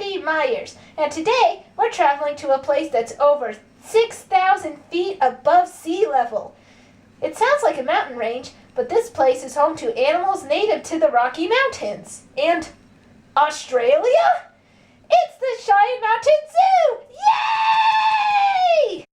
Dave Myers, and today we're traveling to a place that's over 6,000 feet above sea level. It sounds like a mountain range, but this place is home to animals native to the Rocky Mountains. And Australia? It's the Cheyenne Mountain Zoo! Yay!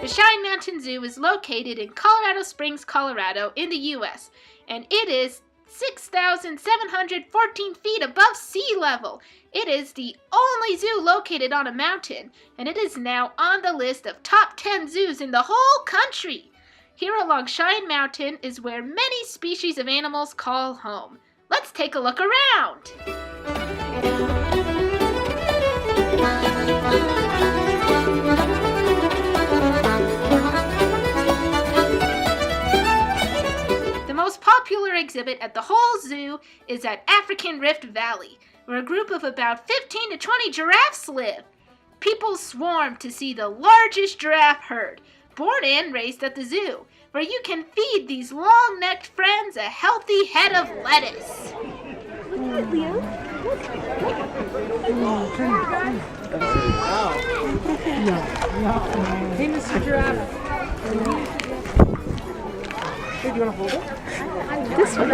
The Cheyenne Mountain Zoo is located in Colorado Springs, Colorado, in the U.S., and it is 6,714 feet above sea level. It is the only zoo located on a mountain, and it is now on the list of top 10 zoos in the whole country. Here along Cheyenne Mountain is where many species of animals call home. Let's take a look around. The most popular exhibit at the whole zoo is at African Rift Valley, where a group of about 15 to 20 giraffes live. People swarm to see the largest giraffe herd, born and raised at the zoo, where you can feed these long-necked friends a healthy head of lettuce. Look at it, Leo. Look. Hey, Mr. Giraffe. Here, do you want to hold it? This one.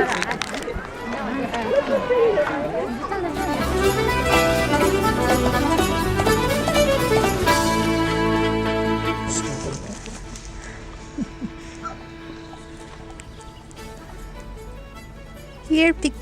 Here, pig.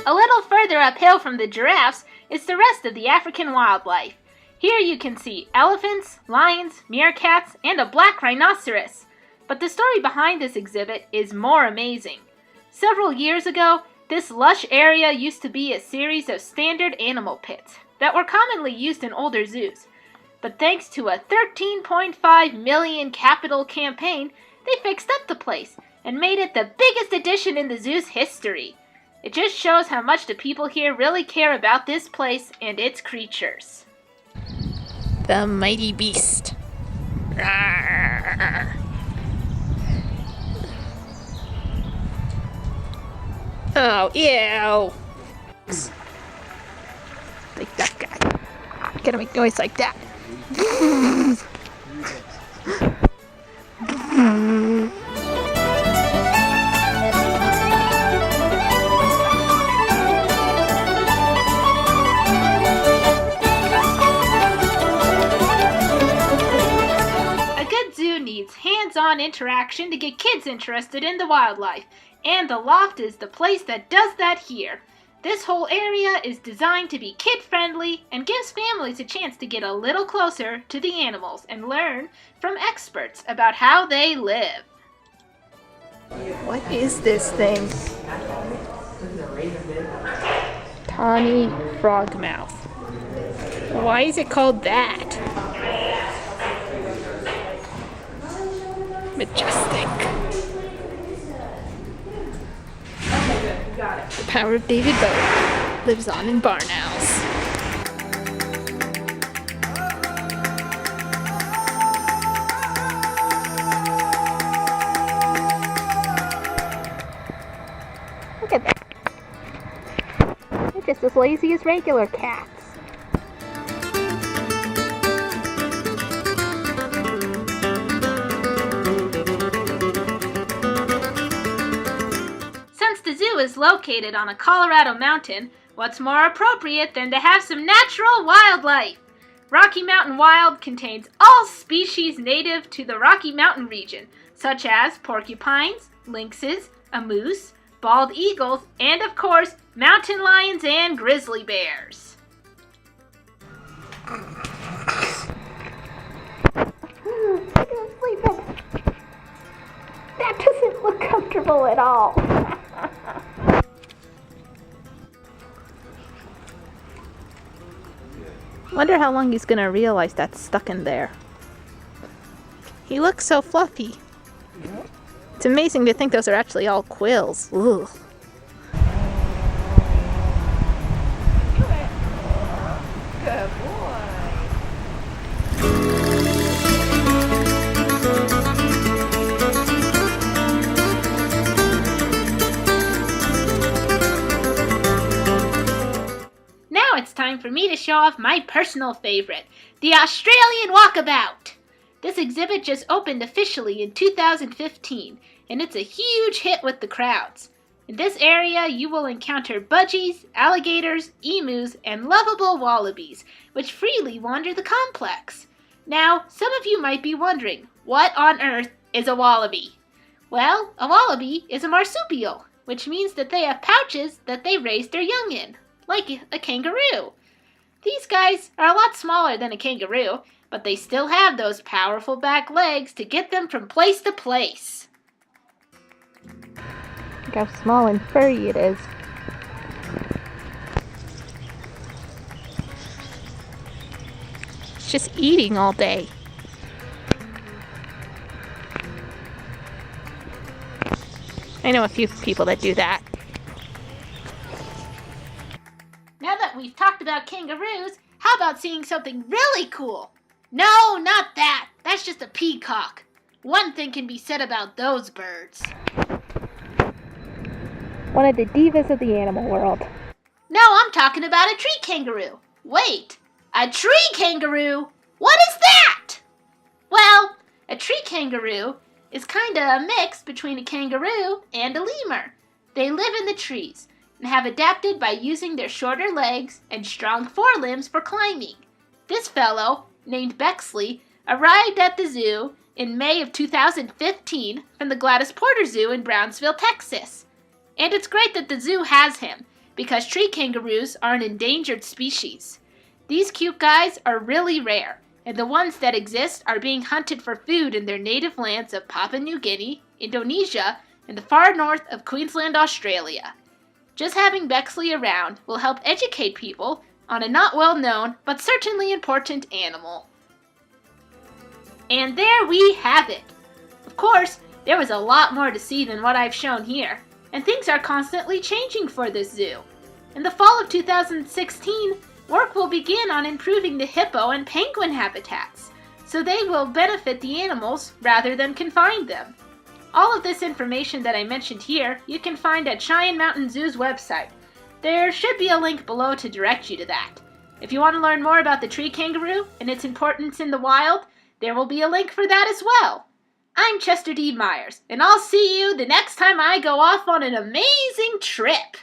A little further uphill from the giraffes is the rest of the African wildlife. Here you can see elephants, lions, meerkats, and a black rhinoceros. But the story behind this exhibit is more amazing. Several years ago, this lush area used to be a series of standard animal pits that were commonly used in older zoos. But thanks to a $13.5 million capital campaign, they fixed up the place and made it the biggest addition in the zoo's history. It just shows how much the people here really care about this place and its creatures. The mighty beast. Rawr. Oh, ew. Like that guy. Gotta make noise like that. A good zoo needs hands-on interaction to get kids interested in the wildlife, and the loft is the place that does that here. This whole area is designed to be kid-friendly and gives families a chance to get a little closer to the animals and learn from experts about how they live. What is this thing? Tawny frogmouth. Why is it called that? Majestic. The power of David Bowie lives on in barn owls. Look at that. They're just as lazy as regular cats. Since the zoo is located on a Colorado mountain, what's more appropriate than to have some natural wildlife? Rocky Mountain Wild contains all species native to the Rocky Mountain region, such as porcupines, lynxes, a moose, bald eagles, and of course, mountain lions and grizzly bears. I can't sleep. That doesn't look comfortable at all. Wonder how long he's gonna realize that's stuck in there. He looks so fluffy. It's amazing to think those are actually all quills. Ugh. Good boy. it's time for me to show off my personal favorite, the Australian Walkabout. This exhibit just opened officially in 2015, and it's a huge hit with the crowds. In this area, you will encounter budgies, alligators, emus, and lovable wallabies, which freely wander the complex. Now, some of you might be wondering, what on earth is a wallaby? Well, a wallaby is a marsupial, which means that they have pouches that they raise their young in, like a kangaroo. These guys are a lot smaller than a kangaroo, but they still have those powerful back legs to get them from place to place. Look how small and furry it is. It's just eating all day. I know a few people that do that. Now that we've talked about kangaroos, how about seeing something really cool? No, not that. That's just a peacock. One thing can be said about those birds. One of the divas of the animal world. No, I'm talking about a tree kangaroo. Wait, a tree kangaroo? What is that? Well, a tree kangaroo is kinda a mix between a kangaroo and a lemur. They live in the trees and have adapted by using their shorter legs and strong forelimbs for climbing. This fellow, named Bexley, arrived at the zoo in May of 2015 from the Gladys Porter Zoo in Brownsville, Texas. And it's great that the zoo has him, because tree kangaroos are an endangered species. These cute guys are really rare, and the ones that exist are being hunted for food in their native lands of Papua New Guinea, Indonesia, and the far north of Queensland, Australia. Just having Bexley around will help educate people on a not well known but certainly important animal. And there we have it! Of course, there was a lot more to see than what I've shown here, and things are constantly changing for this zoo. In the fall of 2016, work will begin on improving the hippo and penguin habitats, so they will benefit the animals rather than confine them. All of this information that I mentioned here you can find at Cheyenne Mountain Zoo's website. There should be a link below to direct you to that. If you want to learn more about the tree kangaroo and its importance in the wild, there will be a link for that as well. I'm Chester D. Myers, and I'll see you the next time I go off on an amazing trip.